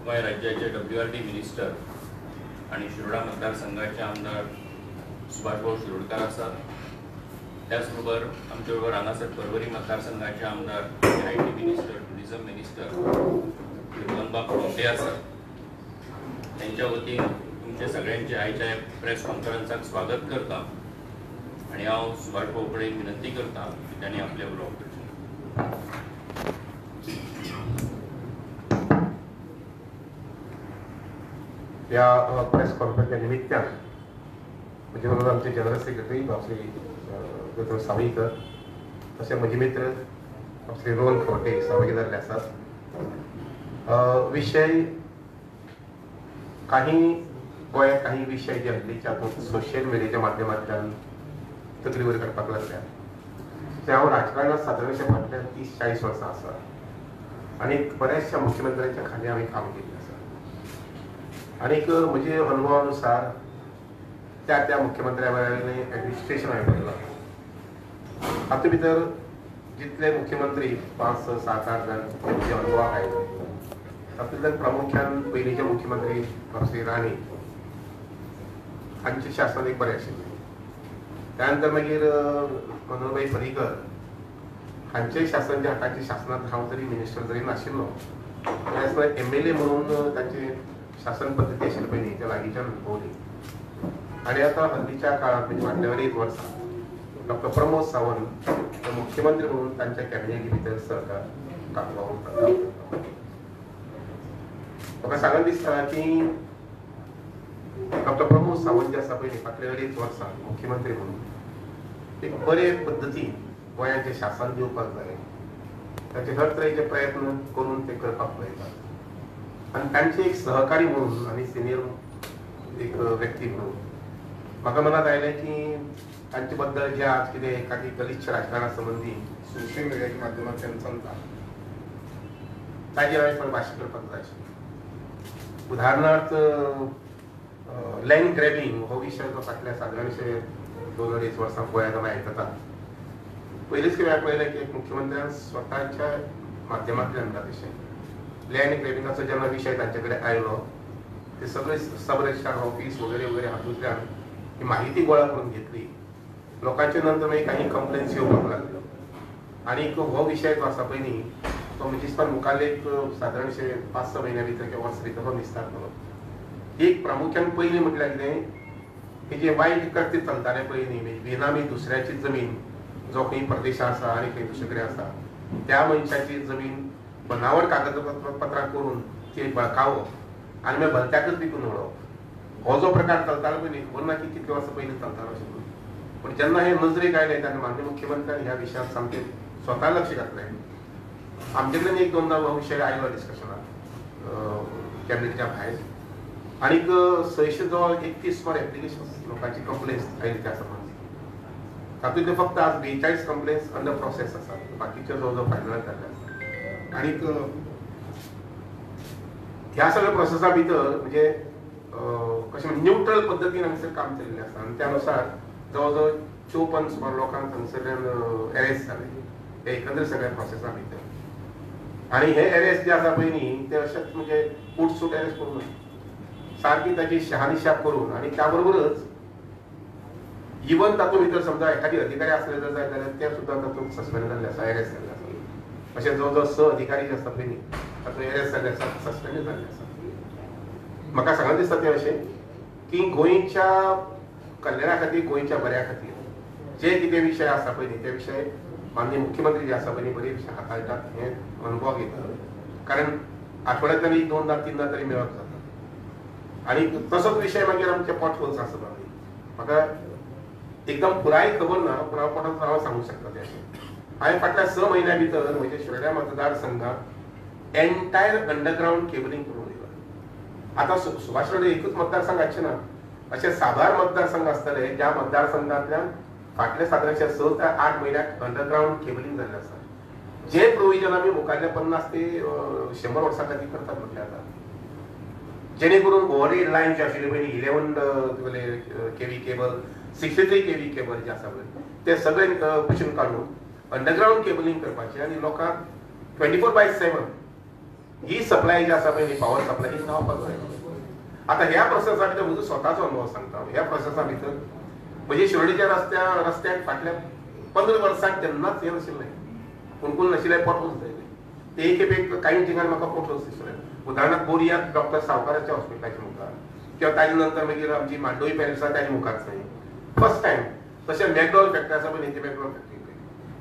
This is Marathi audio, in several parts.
गोंय राज्याचे WRD मिनिस्टर आणि शिरोडा मतदारसंघाचे आमदार सुभाष भाऊ शिरोडकर आसात. त्याचबरोबर आमच्या बरोबर हांगासर परवरी मतदारसंघाचे आमदार IT मिनिस्टर, टुरिझम मिनिस्टर मोहनबाब खोटे आसात. त्यांच्या वतीन तुमचे सगळ्यांचे आयच्या प्रेस कॉन्फरन्साक स्वागत करता आणि हांव सुभाष भाऊ कडेन विनंती करता की त्यांनी आपले उलोवप करचें. या प्रेस कॉन्फरन्सच्या निमित्तान म्हणजे आमचे जनरल सेक्रेटरी श्री डॉ. सावयकर तसे म्हजे मित्र श्री रोहन खोटे सहभागी झाले असतात. विषय काही गोंयांत काही विषय जे हल्लीच्या सोशल मिडियाच्या माध्यमांतल्यान तकलीवर करपाक लागल्या ते हांव राजकारणात सादारणशे फाटल्या 30-40 वर्सां आसा आनी बऱ्याचशा मुख्यमंत्र्यांच्या खाली हांवें काम केलें आसा. आनीक म्हजे अनुभवानुसार त्या मुख्यमंत्र्या वयलें एडमिनिस्ट्रेशन हांवें पळयलां. हातूंत भितर जितले मुख्यमंत्री 5-6-7-8 जाण जे अनुभवाक आयले तातूंतल्यान प्रामुख्यान पयलींचे मुख्यमंत्री श्री राणे हांचें शासन एक बरें आशिल्लें. त्यानंतर मागीर मनोहरभाई पर्रीकर हांचें शासन जे हाताच्या शासनांत हांव तरी मिनिस्टर जरी नाशिल्लो MLA म्हणून तांचे शासन पद्दती आशिल्ली पळय न्ही ते लागींच्यान अनुभवली. आनी आतां हल्लीच्या काळांत म्हणजे फाटल्या 1 वर्सां डॉ. प्रमोद सावंत मुख्यमंत्री म्हणून तांच्या कॅबिनेटी भितर सरकार कामगार म्हाका सांगन दिसता की डॉ. प्रमोद सावंत जे आसा पळय फाटल्या 1 वर्सां मुख्यमंत्री म्हणून एक बरे पद्दतीन गोंयाचें शासन दिवपाक जाय ताचे हर तरेचे प्रयत्न करून ते करपाक पळयतात. आनी तांचे एक सहकारी म्हणून आनी सिनियर एक व्यक्ती म्हणून म्हाका मनात आयलें की तांचे बद्दल जे आज कितें एखादी गलिच्छ राजकारणा संबंधी सोशल मिडियाच्या माध्यमांतल्यान चलता ताजेर हांवें थोडें भाश्य करपाक जाय आशिल्लें. उदाहरणार्थ लँड ग्रॅबिंग हो विशय जो फाटल्या सादारणशे 2-2.5 वर्सां गोंयांत आमी आयकतात. पयलींच कितें पळयलें की एक मुख्यमंत्र्यान स्वताच्या माध्यमांतल्यान तशें लँड ग्रॅबिंगाचो जेन्ना विशय तांचे कडेन आयलो ते सगळे सब रजिस्ट्रार ऑफिस वगैरे वगैरे हातूंतल्यान ही माहिती गोळा करून घेतली. लोकांचे नंतर मागीर काही कंप्लेन्स येवपाक लागल्यो आनी हो विशय जो आसा पळय न्ही तो म्हणजे दिसता मुखाल्ले एक सादारणशे 5-6 म्हयन्या भितर किंवा वर्स भितर हो निस्तारतलो. एक प्रामुख्यान पयलीं म्हटल्यार कितें की जे वायट कृत्य चलताले पळय न्ही बेनामी दुसऱ्याची जमीन जो खंय परदेशांत आसा आनी खंय दुसरे कडेन आसा त्या मनशाची जमीन बनावट कागदपत्रां करून ती बळकावप आनी मागीर भलत्याकच विकून उडोवप हो जो प्रकार चलतालो पळय न्ही खबर ना की कितले वर्सां पयलीं चलतालो अशें. पूण जेन्ना हे नजरेक आयलें तेन्ना माननीय मुख्यमंत्र्यान ह्या विशयात सामकें स्वता लक्ष घातलें. आमचे कडेन 1-2दा हो विशय आयलो डिस्कशनाक कॅबिनेटच्या भायर आनीक 631 सुमार एप्लिकेशन लोकांची कंप्लेन्स आयली त्या संबंधी. तातूंतले फक्त आज 42 कंप्लेन्स अंडर प्रोसेस आसात. बाकीचे जो फायनल जाल्ले आसा. आनीक ह्या सगळ्या प्रोसेसा भितर म्हणजे कशें न्यूट्रल पद्दतीन हांगसर काम चलिल्लें आसा आनी त्या अनुसार जवळ 54 सुमार लोकांक हांगसरल्यान अरेस्ट जाले हे एकंदर सगळ्या प्रोसेसा भितर. आनी हे अरेस्ट जे आसा पळय न्ही ते अशेंच म्हणजे उठसूट अरेस्ट करून सारकी ताची शहानिशा करून आनी त्या बरोबरच इवन तातूंत भितर समजा एखादी अधिकारी आसले जर जाय जाल्यार ते सुद्दां तातूंत सस्पेंड जाल्ले आसा, अरेस्ट जाल्ले आसा. अशें जवळ 6 अधिकारी जे आसता पळय न्ही तातूंत अरेस्ट जाल्ले आसा, सस्पेंड जाल्ले आसा. म्हाका सांगन दिसता तें अशें की गोंयच्या कल्याणा खातीर गोंयच्या बऱ्या खातीर जे कितें विशय आसा पळय न्ही ते विशय माननीय मुख्यमंत्री जे आसा पळय न्ही बरे विशय हाताळटात हे अनुभव घेता. कारण आठवड्यांतल्यान 1-2-3 तरी मेळप जाता. आनी तसोच विशय मागीर आमचे पोर्टफोल्स आसा पळय म्हाका एकदम पुराय खबर ना पूण हांव पोटांत हांव सांगूंक शकता तें अशें. हांवें फाटल्या 6 म्हयन्या भितर म्हज्या शिरोड्या मतदारसंघात एंटायर अंडरग्रावंड केबलिंग करून दिलां. आतां सुभाष रोडे एकूच मतदारसंघ आसचे ना अशे साबार मतदारसंघ आसतले ज्या मतदारसंघांतल्यान फाटल्या सादारणशे 6 ते 8 म्हयन्याक अंडरग्रावंड केबलिंग जाल्लें आसा. जे प्रोविजन आमी मुखाल्ल्या 50 ते 100 वर्सां खातीर करतात म्हटल्यार आतां जेणे करून ओव्हरहेड लायन जे आशिल्ले पळय 11 केवी केबल 63 केवी केबल जे आसा पळय ते सगळे पुसून काडून अंडरग्रावंड केबलिंग करपाचें आनी लोकांक 24/7 ही सप्लाय जी आसा पळय पॉवर सप्लाय ही जावपाक जाय. आता ह्या प्रोसेसा भितर म्हजो स्वताचो अनुभव सांगता. ह्या प्रोसेसा भितर म्हणजे शिरोडेच्या रस्त्याक फाटल्या 15 वर्सांक केन्नाच हें नाशिल्लें, कुणकुल नाशिल्लें, पोटूच जाय ते एक खेपेक काही ठिकाणी म्हाका पोटूच दिसलें. उदाहरणार्थ बोरियात डॉक्टर सावकाराच्या हॉस्पिटलाच्या मुखार किंवा ताजे नंतर मागीर आमची मांडोळी पॅलेस आसा ताजे मुखार थंय फर्स्ट टायम. तशें मॅकडॉल फॅक्टरी आसा पळय न्ही, ती मॅकडॉल फॅक्टरी.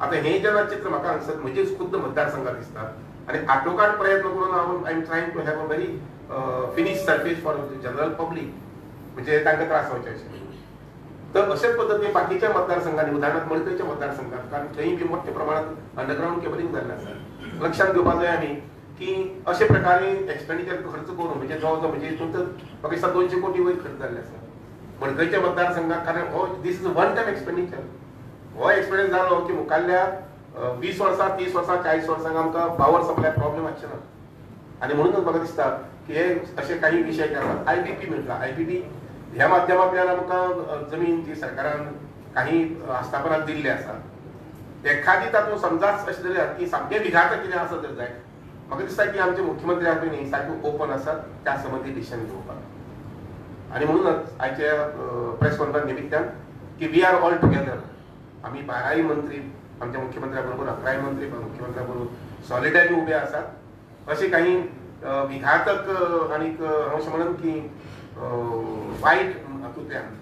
आता हे जेन्ना चित्र म्हाका हांगसर म्हजेच खुद्द मतदारसंघात दिसता आनी आटोकाट प्रयत्न करून हांव I am trying to have a very finish surface for general public, म्हणजे तांकां त्रास जावचे अशें. तर अशेच पद्दतीन बाकीच्या मतदारसंघांनी उदाहरणार्थ मडकयच्या मतदारसंघात कारण थंय बी मोठ्या प्रमाणात अंडरग्राउंड केबलिंग जाल्लें आसा. लक्षात घेवपाक जाय आमी की अशे प्रकारे एक्सपेंडिचर खर्च करून म्हणजे जो म्हणजे हितून तर म्हाका दिसता 200 कोटी वयर खर्च जाल्ले आसा मडकयच्या मतदारसंघात. कारण हो this is one time expenditure. हो एक्सपिरियन्स जालो की मुखाल्ल्या 20 वर्सां 30 वर्सां 40 वर्सांक आमकां पॉवर सप्लाय प्रॉब्लेम आसचे ना. आनी म्हणूनच म्हाका दिसता की हे असे काही विशय जे आसात IPP म्हटला IPP ह्या माध्यमांतल्यान आमकां जमीन जी सरकारान काही आस्थापनाक दिल्ली आसा एखादी तातूंत समजाच अशें जरी की सामकें विघातक कितें आसा जर जाय म्हाका दिसता की आमचे मुख्यमंत्री आसा न्ही सारके ओपन आसात त्या संबंधी डिसिजन घेवपाक. आनी म्हणूनच आयच्या प्रेस कॉन्फरन्स निमित्तान की वी आर ऑल टुगेदर आम्ही 12 मंत्री आमच्या मुख्यमंत्र्याबरोबर 11 मंत्री मुख्यमंत्र्याबरोबर सॉलिडॅरिटी उभे आसात. असे काही विघातक आणि हांव अशें म्हणन की वायट हातूंतल्यान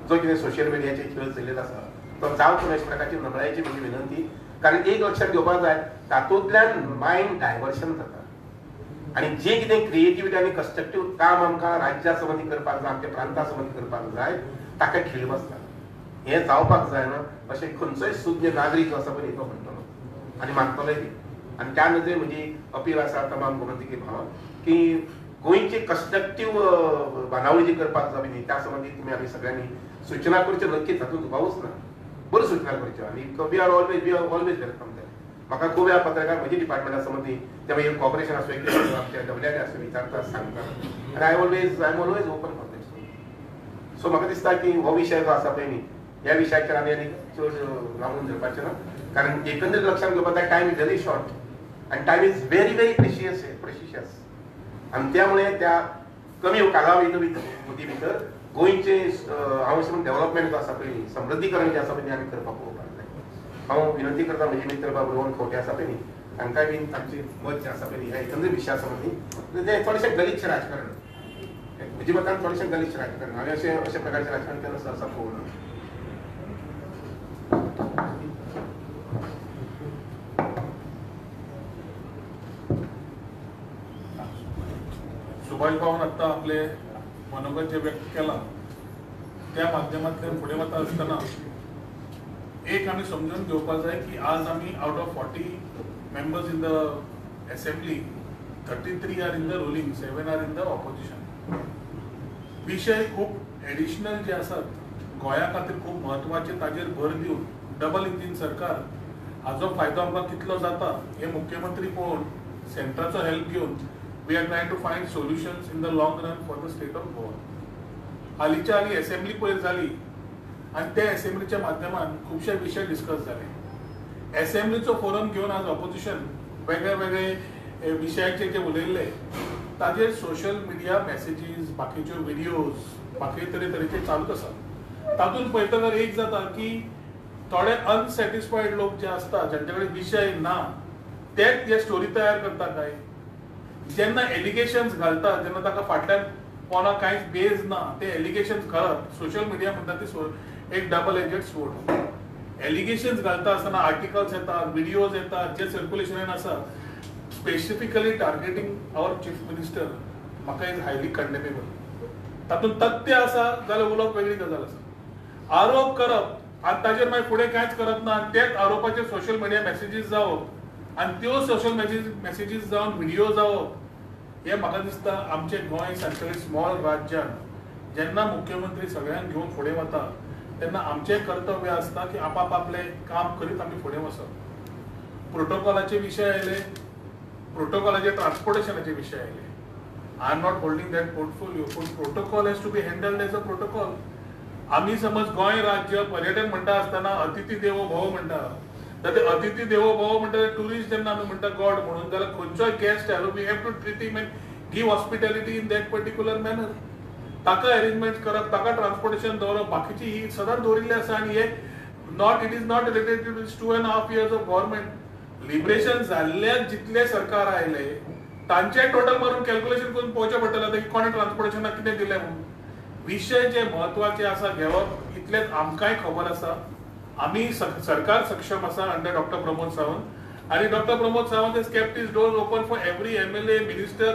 जो कितें सोशल मिडियाचे खेळ चलिल्लो आसा तो जावचो अशा प्रकारची नबळायेची म्हजी विनंती. कारण एक लक्षात घेवपाक जाय तातूंतल्यान मायंड डायवर्शन जाता आनी जे कितें क्रिएटिविटी आनी कन्स्ट्रक्टीव काम आमकां राज्या संबंधी करपाक जाय आमच्या प्रांता संबंधी करपाक जाय ताका खीळ बसता. हे जावपाक जायना अशें खंयचोय सुज्ञ नागरीक आसा पळय तो म्हणटलो आनी मागतलोय बी. आनी त्या नदरेन म्हजी अपील आसा तमाम गोमंतकी भावांक की गोंयची कन्स्ट्रक्टीव बांदावळी जी करपाक जावी न्ही त्या संबंधी तुमी आमी सगळ्यांनी सूचना करच्यो नक्कीच हातूंत दुबावूच ना. बऱ्यो सूचना करच्यो आनी वी आर ऑलवेज वेलकम देट. म्हाका खूब वेळा पत्रकार म्हज्या डिपार्टमेंटा संबंधी ते मागीर कॉर्पोरेशन आसूं आमच्या WLA आसूं विचारता सांगता आनी I am always open for that. So म्हाका दिसता की हो विशय जो आसा पळय न्ही ह्या विशयाचेर आमी आनी चड लावून धरपाचें ना. कारण एकंदरीत लक्षात घेवपाक जाय टायम इज व्हेरी शॉर्ट आनी time is very very precious. आनी त्यामुळे त्या कमी कालावधी भितर गोंयचे हांव अशें डेव्हलपमेंट जो आसा पळय समृद्धीकरण जें आसा पळय आमी करपाक पळोवपाक जाय. हांव विनंती करता म्हजे मित्र बाब रोहन खंवटे आसा पळय न्ही तांकांय बी तांचें मत जें आसा पळय ह्या एकंदरीत विशया संबंधी तें थोडेशें गलिच्छ राजकारण म्हजे मतान थोडेशें गलिच्छ राजकारण हांवें अशे प्रकारचें राजकारण केन्ना सहसा पळोवना. सुभाष भाऊन आता आपले मनोगत जे व्यक्त केला त्या माध्यमांतल्यान फुडें वता आसतना एक आमी समजून घेवपाक जाय की आज आमी out of 40 members in the assembly 33 are in the ruling 7 are in the opposition. विशय खूब एडिशनल जे आसात गोंया खातीर खूब म्हत्वाचे ताजेर भर दिवन डबल इंजिन सरकार हाजो फायदो आमकां कितलो जाता हे मुख्यमंत्री पळोवन सेंटराचो हेल्प घेवन we are trying to find solutions in the long run for the state of Goa. हालींच्या हालीं असेंब्ली पयर जाली आनी त्या असेंब्लीच्या माध्यमान खुबशे विशय डिस्कस जाले. असेंब्लीचो फोरम घेवन आज ऑपोजिशन वेगळे वेगळे विशयाचेर जे उलयल्ले ताजेर सोशल मिडिया मॅसेजीस बाकीच्यो व्हिडिओज बाकी तरेतरेचे चालूच आसा. तातूंत पळयतल्यार एक जाता की थोडे अनसॅटिस्फायड लोक जे आसता जांचे कडेन विशय ना तेच जे स्टोरी तयार करता काय जेन्ना एलिगेशन्स घालता जेन्ना ताका फाटल्यान कोणाक कांयच बेज ना ते एलिगेशन्स घालप सोशल मिडिया म्हणटा ती एक डबल एजेड स्वोर्ड. एलिगेशन्स घालता आसतना आर्टिकल्स येतात व्हिडिओज येतात जे सर्क्युलेशनान आसा स्पेसिफिकली टार्गेटींग आवर चीफ मिनिस्टर म्हाका इज हायली कंडेमेबल. तातूंत तथ्य आसा जाल्यार उलोवप वेगळी गजाल आसा. आरोप करप आनी ताजेर मागीर फुडें कांयच करप ना तेच आरोपाचे सोशल मिडिया मॅसेजीस जावप आनी त्यो सोशल मॅसेजीस जावन व्हिडिओ जावप हे म्हाका दिसता आमचे गोंय सारकेले स्मॉल राज्यान जेन्ना मुख्यमंत्री सगळ्यांक घेवन फुडें वता तेन्ना आमचें कर्तव्य आसता की आपलें काम करीत आमी फुडें वचप. प्रोटोकॉलाचे विशय आयले प्रोटोकॉलाचे ट्रान्सपोर्टेशनाचे विशय आयले. I am not holding that portfolio पूण protocol has to be handled as a protocol. आमी समज गोंय राज्य पर्यटन म्हणटा आसतना अतिथी देवो भव म्हणटा तर ते अतिथी देवो भव म्हणटा टुरिस्ट जेन्ना आमी म्हणटा गॉड म्हणून जाल्यार खंयचोय गेस्ट आयलो we have to treat him and give hospitality in that particular manner. ताका अरेंजमेंट करप, ताका ट्रान्सपोर्टेशन दवरप, बाकीची ही सदांच दवरिल्ली आसा. आनी हे it is not related to this 2.5 years of government. Liberation जाल्ल्या जितले सरकार आयले तांचे टोटल मारून कॅल्क्युलेशन करून पळोवचें पडटलें की कोणे ट्रान्सपोर्टेशनाक कितें दिलें म्हणून. विशय जे म्हत्वाचे आसा घेवप इतलेच आमकांय खबर आसा. आमी सरकार सक्षम आसा अंडर डॉक्टर प्रमोद सावंत. आणि doctor Pramod Sawant has kept his doors open for every MLA, minister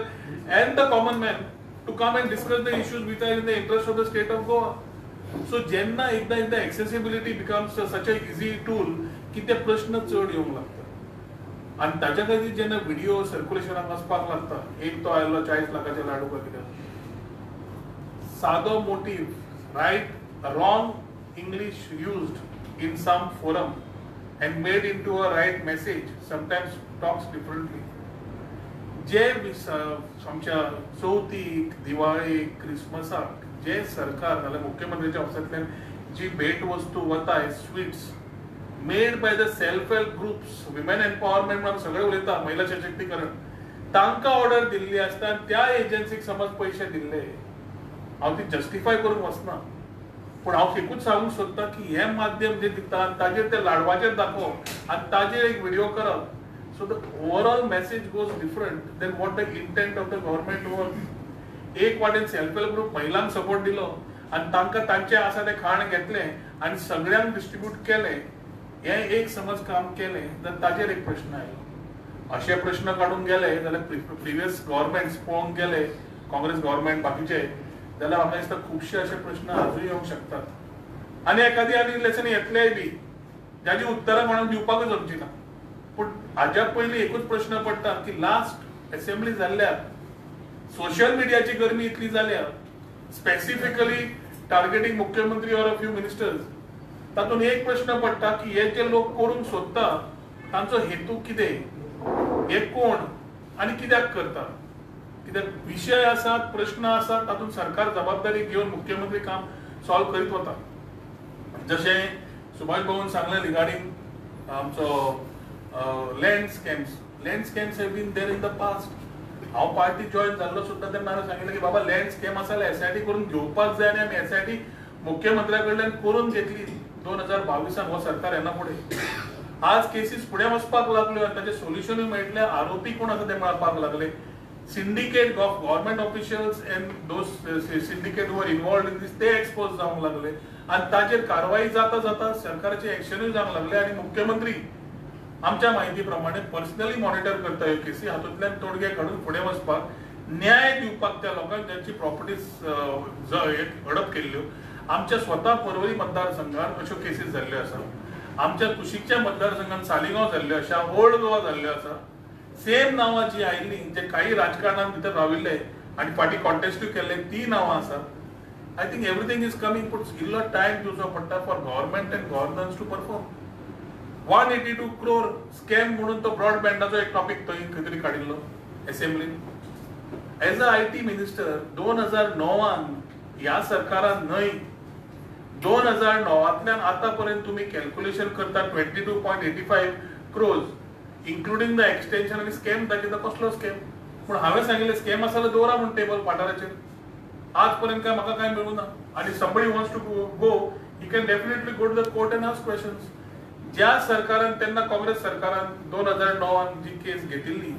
and the common man to come and discuss the issues which are in the interest of the state of Goa. So जेन्ना एकदा accessibility becomes such a easy tool की ते प्रश्न चड येवंक लागतात. आणि ताच्या खातीर जेन्ना व्हिडिओ सर्क्युलेशनाक वचपाक लागता, एक तो आयलो 40 लाखाचे लाडू काय कितें, सादो motive right wrong English used in some forum and made into a right message sometimes talks differently. जे आमच्या चवथीक, दिवाळीक, क्रिसमसाक जे सरकार नाल्यार मुख्यमंत्र्याच्या ऑफिसांतल्यान जी भेट वस्तू वता sweets made by the self help groups, women empowerment म्हणून सगळे उलयता, महिला सशक्तीकरण, तांकां ऑर्डर दिल्ली आसता आनी त्या एजन्सीक समज पयशे दिल्ले, हांव ती जस्टिफाय करूंक वचना. पण हांव एकूच सांगूंक सोदता की हे माध्यम जे दिता ताजेर ते लाडवाचेर दाखोवप आनी ताजेर एक व्हिडिओ करप, so the overall message goes different than what the intent of the government वर. एक वाटेन सेल्फ हेल्प ग्रुप महिलांक सपोर्ट दिलो आनी तांकां तांचे आसा ते खाण घेतलें आनी सगळ्यांक डिस्ट्रीब्यूट केलें. हे एक समज काम केलें जाल्यार ताजेर एक प्रश्न आयलो. अशे प्रश्न काडून गेले जाल्यार प्रिवियस गव्हर्नमेंट्स पळोवंक गेले, काँग्रेस गव्हर्नमेंट बाकीचे, जाल्यार म्हाका दिसता खुबशे अशे प्रश्न आजूय येवंक शकतात. आनी एखादी आनी लेसन येतलेय बी जाची उत्तरां कोणाक दिवपाकूच जमची ना. पूण हाज्या पयलीं एकूच प्रश्न पडटा की लास्ट असेंब्ली जाल्ल्यार सोशल मिडियाची गरमी इतली जाल्या, स्पेसिफिकली टार्गेटिंग मुख्यमंत्री ऑर अ फ्यू मिनिस्टर्स, तातूंत एक प्रश्न पडटा की हे जे लोक करूंक सोदता तांचो हेतू कितें, हे कोण आनी कित्याक करता. कित्याक विशय आसात, प्रश्न आसात, तातूंत सरकार जबाबदारी घेवन मुख्यमंत्री काम सॉल्व करीत वता. जशें सुभाष भाऊन सांगलें रिगार्डिंग आमचो land scams have been there in the past. हांव पार्टी जॉईन जाल्लो सुद्दां तेन्ना हांवें सांगिल्लें की बाबा लँड स्कॅम आसा जाल्यार SIT करून घेवपाक जाय आनी आमी SIT मुख्यमंत्र्या कडल्यान करून घेतली 2022 हो सरकार येना फुडें. आज केसीस फुडें वचपाक लागल्यो आनी ताचें सोल्युशनूय मेळटलें. आरोपी कोण आसा ते मेळपाक लागले. syndicate of government officials and those syndicate who were involved in this, they exposed जावंक लागले आणि ताचेर कारवाई जाता जाता सरकारचे एक्शनूय जावंक लागले. आणि मुख्यमंत्री आमच्या माहिती प्रमाणे पर्सनली मॉनिटर करता ह्यो केसी, हातूंतल्यान तोडगे काडून फुडें वचपाक, न्याय दिवपाक त्या लोकांक ज्यांची प्रॉपर्टीज हडप केल्ल्यो. आमच्या स्वता पर्वरी मतदारसंघात अश्यो केसीस जाल्ल्यो आसा. आमच्या कुशिकच्या मतदारसंघात सालिगांव जाल्ल्यो आसा, ओल्ड गोवा जाल्ल्यो आसा. सेम नावां जी आयिल्ली जे काही राजकारणान भितर राविल्ले आनी फाटीं कॉन्टेस्टूय केल्ले ती नावां आसात. I think everything is coming, पूण इल्लो टायम दिवचो पडटा for government and governance to perform. 182 crore scam म्हणून तो ब्रॉडबँडाचो एक टॉपिक थंय खंय तरी काडिल्लो असेंब्लीन. एज अ IT मिनिस्टर 2009 ह्या सरकारान न्हय, 2009तल्यान आतां पर्यंत तुमी कॅल्क्युलेशन करता 22.85 crores इन्क्लुडिंग द एक्सटेन्शन आनी स्कॅम दाखयता कसलो स्कॅम. पूण हांवें सांगिल्लें स्कॅम आसा जाल्यार दवरा म्हूण टेबल पाठाराचेर. आज पर्यंत काय म्हाका काय मेळूं ना. आनी somebody wants to go, he can definitely go to the court and ask questions. ज्या सरकारान तेन्ना काँग्रेस सरकारान 2009 जी केस घेतिल्ली,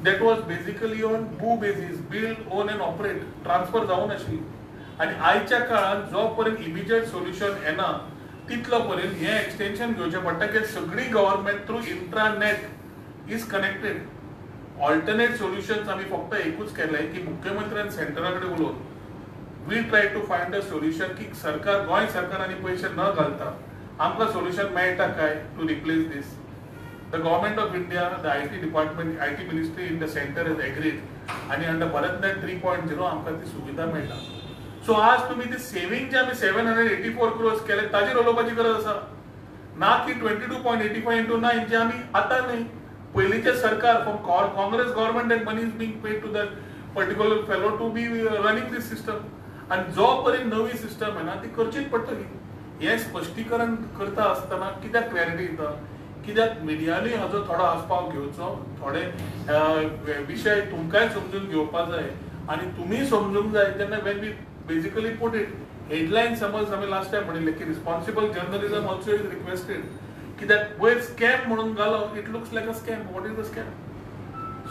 that was basically on BOO basis, build own and operate, transfer जावं नाशिल्ली. आनी आयच्या काळात जो पर्यंत इमिजिएट सोल्युशन येना तितलो पर्यंत हे एक्सटेन्शन घेवचें पडटा की सगळी government through intranet is connected. Alternate solutions आमी फक्त एकूच केलें की मुख्यमंत्र्यान सेंटरा कडेन उलोवन we try to find a solution की सरकार, गोंय सरकारांनी पयशे न घालता आमकां सोल्युशन मेळटा काय to replace this. The government of India, द IT department, IT ministry in the centre is agreed आनी अंडर भारतनेट 3.0 आमकां ती सुविधा मेळटा. सो आज तुम्ही ते सेव्हिंग जे आम्ही 784 crores केले ताजेर उलोवपाची गरज आसा ना की 22.85 into 9 जे आम्ही आता नाही. पयलींचे सरकार from Congress government and money is being paid to that particular fellow to be running this system. आणि जो पर्यंत नवी सिस्टम आहे ना ती करचीच पडटली. हे स्पश्टीकरण करता आसतना कित्याक क्लॅरिटी दिता कित्याक मिडियांनी हाजो थोडो आस्पाव घेवचो, थोडे विशय तुमकांय समजून घेवपाक जाय आनी तुमी समजूंक जाय तेन्ना when we basically put it headline समज आमी लास्ट टायम म्हणिल्ले की responsible journalism also is requested, कित्याक वयर स्कॅम म्हणून घालो, it looks like a scam. What is the scam?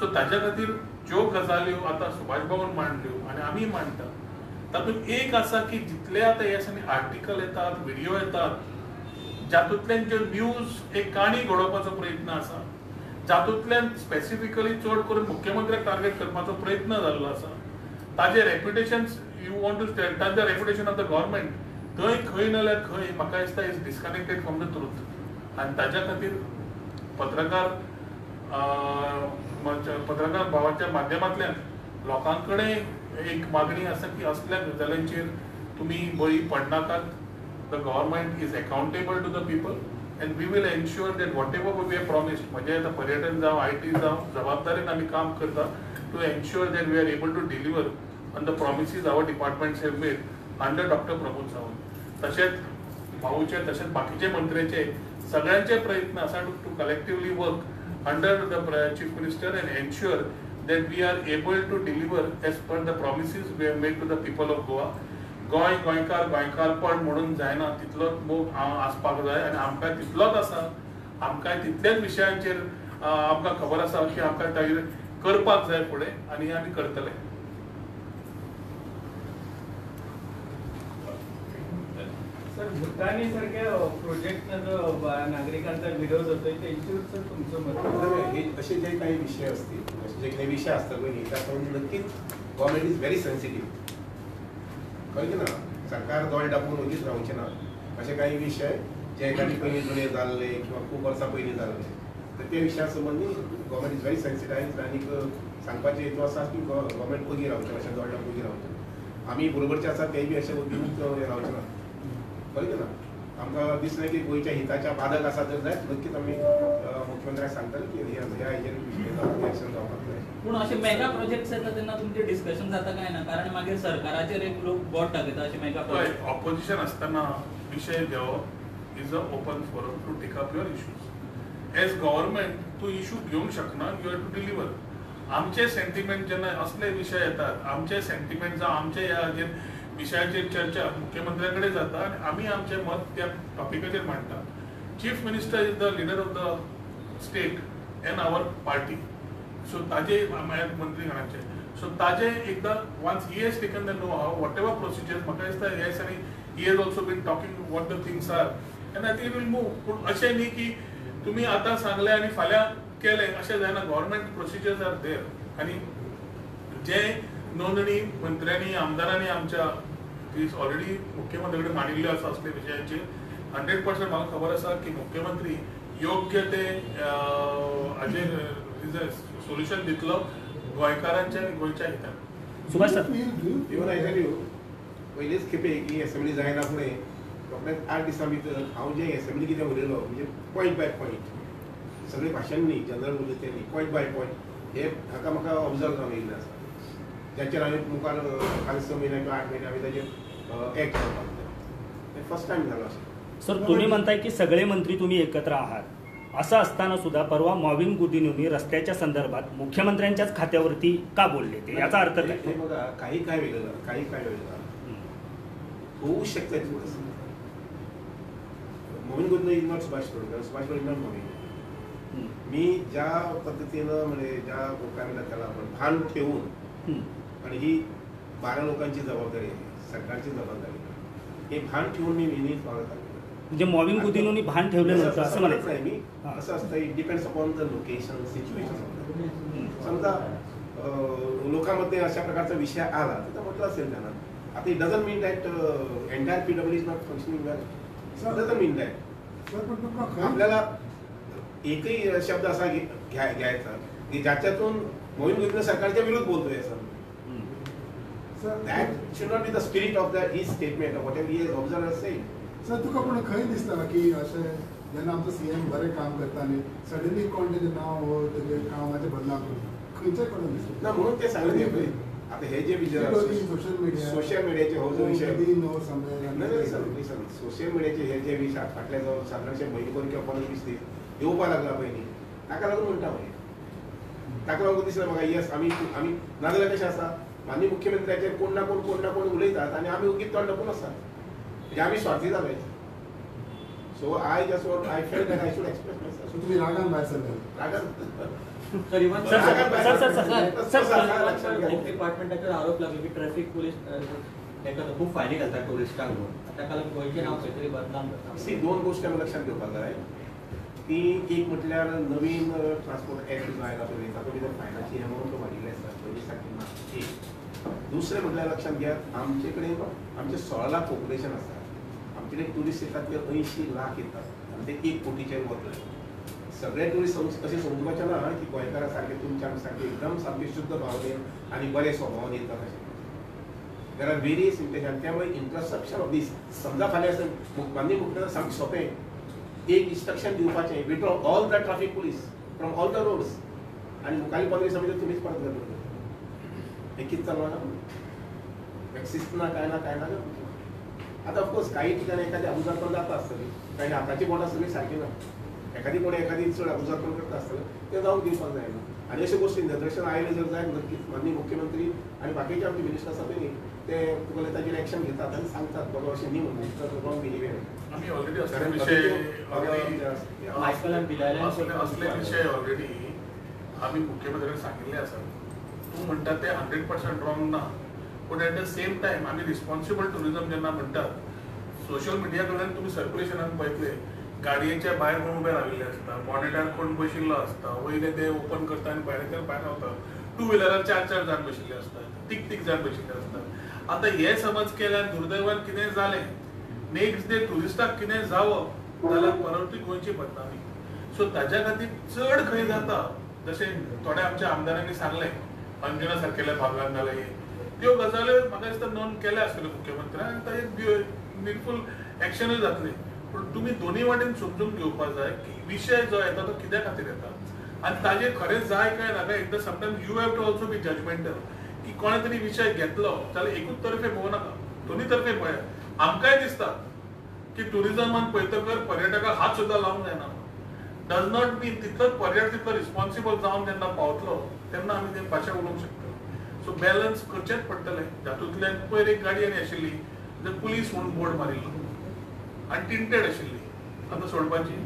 So ताच्या खातीर ज्यो गजाल्यो आतां सुभाष बाबून मांडल्यो आनी आमी मांडटा, तातूंत एक आसा की जितले आतां ह्या दिसांनी आर्टिकल येतात, व्हिडिओ येतात, जातूंतल्यान ज्यो न्यूज एक काणी घडोवपाचो प्रयत्न आसा, जातूंतल्यान स्पेसिफिकली चड करून मुख्यमंत्र्याक टार्गेट करपाचो प्रयत्न जाल्लो आसा, ताजे reputation you want to touch the reputation of the government, थंय खंय नाल्यार खंय म्हाका दिसता is disconnected from the truth. आनी ताच्या खातीर पत्रकार भावाच्या माध्यमांतल्यान लोकां कडेन एक मागणी आसा की असल्या गजालींचेर तुमी बळी पडनाकात. The government is accountable to the people and we will ensure that whatever we have promised, म्हणजे आतां पर्यटन जावं, IT जावं, जबाबदारीन आमी काम करता to ensure that we are able to deliver on the promises our departments have made under doctor Pramod Sawant. तशेंच भाऊचे, तशेंच बाकीचे मंत्र्याचे सगळ्यांचे प्रयत्न आसा to collectively work under the chief minister and ensure that we are able to deliver as per the promises we have made to the people of Goa. गोंयकारपण म्हणून जायना तितलोच मोग आसपाक जाय आनी आमकां तितलोच आसा. आमकां तितल्याच विशयांचेर आमकां खबर आसा की आमकां ताजेर करपाक जाय फुडें आनी आमी करतले. सर, भुतानी सारख्या प्रोजेक्टना जो नागरिकांचा विरोध होतोय त्यांच्यावर तुमचं मत? हे असे जे काही विषय असतील, असे जे काही विषय असतात त्यातून नक्कीच गव्हर्नमेंट इज व्हेरी सेन्सिटिव्ह. कळलं ना, सरकार दोळ दाबून वगीच रावचे ना. असे काही विषय जे एखादी पयलीं जुने जाल्ले किंवा खूप वर्सां पयलीं जाल्ले, तर त्या विशया संबंधी गव्हर्नमेंट इज व्हेरी सेन्सिटायज. आनी सांगपाचें हेतू आसा की गव्हर्नमेंट वगी रावचें, अशें दोळ दाबून वगी रावचें. आमी बरोबरचे आसा तेय बी अशें वगीच रावचे ना. कळलं ना, आमकां दिसना की गोंयच्या हिताच्या बाधक आसा तर जाय नक्कीच आमी मुख्यमंत्र्याक सांगतले की ह्या हेजेर एक्शन जावपाक जाय. पूण अशे मेगा प्रोजेक्ट्स येता तेन्ना तुमचे डिस्कशन जाता काय ना? कारण मागीर सरकाराचेर एक लोक बोट दाखयता अशे मेगा प्रोजेक्ट. ऑपोजिशन असताना विषय घेवप is a open forum to take up your issues. As government तूं इश्यू घेवंक शकना, यू हॅव टू डिलिव्हर. आमचे सेंटिमेंट जेन्ना असले विशय येतात, आमचे सेंटिमेंट जावं आमचे ह्या विशयाचेर चर्चा मुख्यमंत्र्या कडेन जाता आनी आमी आमचें मत त्या टॉपिकाचेर मांडटा. Chief minister is the leader of the state in our party. So ताजे मंत्रीगणाचे, सो ताजे एकदां once he has taken the know how whatever procedures, म्हाका दिसता ह्या दिसांनी he has also been talking what the things are and I think will move. पूण अशें न्ही की तुमी आतां सांगलें आनी फाल्यां केलें अशें जायना. गव्हर्नमेंट प्रोसिजर्स आर देर आनी जे नोंदणी मंत्र्यांनी आमदारांनी आमच्या ऑलरेडी मुख्यमंत्री कडेन मांडिल्ल्यो आसा असले विशयांचेर 100% म्हाका खबर आसा की मुख्यमंत्री योग्य ते हाजेर सोल्युशन दितलो गोंयकारांच्या आनी गोंयच्या हितान. Subhash sir, even I tell you, पयलीच खेपे ही असेंब्ली जायना फुडें रोखडेंच 8 दिसां भितर हांव जे असेंब्ली कितें उलयलो म्हणजे पॉयंट बाय पॉयंट सगळे भाशण न्ही, जनरल उलयते न्ही, पॉयंट बाय पॉयंट हे म्हाका ऑब्जर्व जावन येयल्लें आसा, ज्याचेर हांवें मुखार फाल्यां 6 म्हयने किंवा 8 म्हयने हांवें ताचेर एक्ट करपाक जाय. फर्स्ट टायम जालो अशें. सर, तुम्ही म्हणताय की सगळे मंत्री तुम्ही एकत्र आहात, असं असताना सुद्धा परवा मॉविन गुदिन्होंनी रस्त्याच्या संदर्भात मुख्यमंत्र्यांच्याच खात्यावरती का बोलले ते, याचा अर्थ काय? हे बघा, काही काय वेगळं होऊ शकतं. Mauvin Godinho is not Subhash Shirodkar, Subhash Shirodkar is not Mauvin. मी ज्या पद्धतीनं म्हणजे ज्या मुखामिला त्याला आपण भान ठेवून, आणि ही 12 लोकांची जबाबदारी आहे, सरकारची जबाबदारी, हे भान ठेवून मी नेहमीच वागत आलो. म्हणजे मॉविन गुदिन्होंनी भान ठेवलं नव्हतं असं म्हणायचं नाही. मी असं असतं, it depends upon the location, situation. समजा लोकांमध्ये अशा प्रकारचा विषय आला तर म्हटलं असेल त्यांना. आता it doesn't mean that entire PW is not functioning well. It doesn't mean that. आपल्याला एकही शब्द असा घ्यायचा की ज्याच्यातून मोहीन गुदिन्हो सरकारच्या विरुद्ध बोलतोय असं. That should not be the spirit of his statement or whatever he has observed as saying. Sir, तुका पण खंय दिसता की अशें जेन्ना आमचो CM बरें काम करता आनी सडनली कोण तेजें नांव हो तेजे कामाचें बदनाम करता, खंयचें कोण दिसता ना म्हणून ते सांगले पळय. आता हे जे विचार सोशल मिडियाचे हो जो विषय, सोशल मिडियाचे हे जे विषय फाटल्या जावन सादारणशे म्हयने किंवा 15-20 दीस येवपा लागला पयलीं ताका लागून म्हणटा हांव ताका लागून दिसता म्हाका येस आमी नाजाल्यार कशें आसा माननीय मुख्यमंत्र्याचेर कोण ना कोण उलयतात आनी आमी ओगीच तोंड दाखोवन आसात म्हणजे आमी स्वार्थी जाले so I felt that I should express my so तुम्ही रागान भायर सरले डिपार्टमेंटाचेर आरोप लागलो की ट्रॅफिक पोलीस खूप फायली घालतात टुरिस्टांक म्हणून ताका लागून गोंयचें नांव खंय तरी बदनाम जाता सी दोन गोश्टी आमी लक्षात घेवपाक जाय ती एक म्हटल्यार नवीन ट्रान्सपोर्ट एक्ट जो आयला पळय तातूंत भितर फायनाची अमावंट वाडिल्ली आसा पयलीं सारकी ना एक दुसरें म्हटल्यार लक्षात घेयात आमचे कडेन आमचें 16 लाख पॉप्युलेशन आसा आमचे कडेन ट्युरिस्ट येतात ते 80 लाख येतात आनी ते 1 कोटीचेर वतले सगळे ट्युरिस्ट अशें समजुपाचें ना की गोंयकारां सारके तुमचे आमी सारके एकदम सामके शुद्ध भावनेन आनी बरे स्वभावान येतात अशें देर आर वेरियस इंटेन्शन त्यामुळे इंटरसेप्शन ऑफ दीस समजा फाल्यां माननीय मुख्यमंत्री सामकें सोंपें एक इंस्ट्रक्शन दिवपाचें withdraw all the traffic police from all the roads आनी मुखाल्ली 15 दिसां भितर तुमीच परत करतले हें कितें चालू आसा एक्सिस्ट ना काय ना आतां ऑफकोर्स काही ठिकाणी एखादी अबुजार पण जाता आसतली काही हाताची बोटां सगळी सारकी ना एखादी चड अबुजार पण करता आसतलें तें जावंक दिवपाक जायना आनी अशे गोश्टी निदर्शन आयले जर जायत नक्कीच माननीय मुख्यमंत्री आनी बाकीचे आमचे मिनिस्टर आसा पळय ते तुका ताजेर एक्शन घेतात आनी सांगतात बाबा अशें न्ही म्हणून रॉंग बिहेवियर आम्ही ऑलरेडी असले विषय असले विषय ऑलरेडी आम्ही मुख्यमंत्र्यांनी सांगिल्ले आसा तूं म्हणटा ते 100% रॉंग ना पूण एट द सेम टायम आमी रिस्पॉन्सिबल टुरिजम जेन्ना म्हणटात सोशल मिडिया कडल्यान तुमी सर्क्युलेशनान पळयतले गाडयेच्या भायर कोण उबे राविल्ले आसता मॉनिटर कोण बशिल्लो आसता वयले ते ओपन करता आनी भायल्याच्यान भायर रावता टू व्हिलरार 4 जाण बशिल्ले आसतात तीग जाण बशिल्ले आसतात आतां हे समज केल्यार दुर्दैवान कितें जालें नेक्स्ट डे टुरिस्टाक कितें जावप जाल्यार परत गोंयची बदनामी सो ताच्या खातीर चड खंय जाता जशें थोड्या आमच्या आमदारांनी सांगलें अंजुना सारकेल्या भागांत जालें त्यो गजाल्यो म्हाका दिसता नोंद केल्या आसतल्यो मुख्यमंत्र्यान आनी ताजेर निडफूल एक्शनूय जातलें पूण तुमी दोनी वाटेन समजून घेवपाक जाय की विशय जो येता तो कित्या खातीर येता आनी ताजेर खरेंच जाय काय नाका एकदां sometimes you have to also be judgemental की कोणे तरी विशय घेतलो जाल्यार एकूच तर्फे पळोवं नाका दोनी तर्फे पळयात आमकांय दिसता की टुरिजमान पळयतकर पर्यटकाक हात सुद्दां लावंक जायना डज नॉट मीन तितलोच पर्यटक तितलो रिस्पॉन्सिबल जावन जेन्ना पावतलो तेन्ना आमी ते भाशा उलोवंक शकता सो बॅलन्स करचेंच पडटलें तातूंतल्यान पयर एक गाडी आनी आशिल्ली जर पुलीस म्हणून बोर्ड मारिल्लो आनी टिंटेड आशिल्ली आतां सोडपाची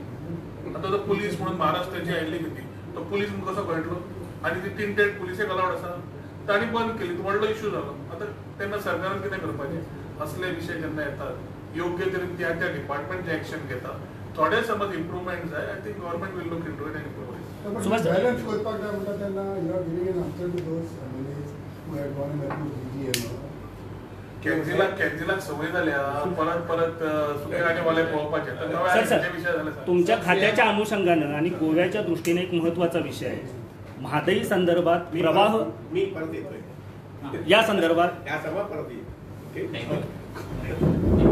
आतां तो पुलीस म्हणून महाराष्ट्राची आयिल्ली कितें तो पुलीस म्हणून कसो कळटलो आनी ती टिंटेड पुलिसेक अलावड आसा तांणी बंद केली तो व्हडलो इश्यू जालो आतां तेन्ना सरकारान कितें करपाचें असले विशय जेन्ना येतात योग्य तरेन त्या डिपार्टमेंट जे एक्शन घेता थोडे समज इम्प्रुवमेंट जाय I think government will look into it and improve it balance करपाक जाय म्हणटा तेन्ना you are giving an answer to those families who had gone in that कॅन्झिलाक संवय जाल्या परत सुके गाणे वाले पळोवपाचे तर नव्या आयुष्याचे विषय झाले सर तुमच्या खात्याच्या अनुषंगानं आणि गोव्याच्या दृष्टीने एक महत्त्वाचा विषय आहे म्हादई संदर्भात प्रवाह मी परत येतोय या संदर्भात या सर्व परत येईल ओके थँक्यू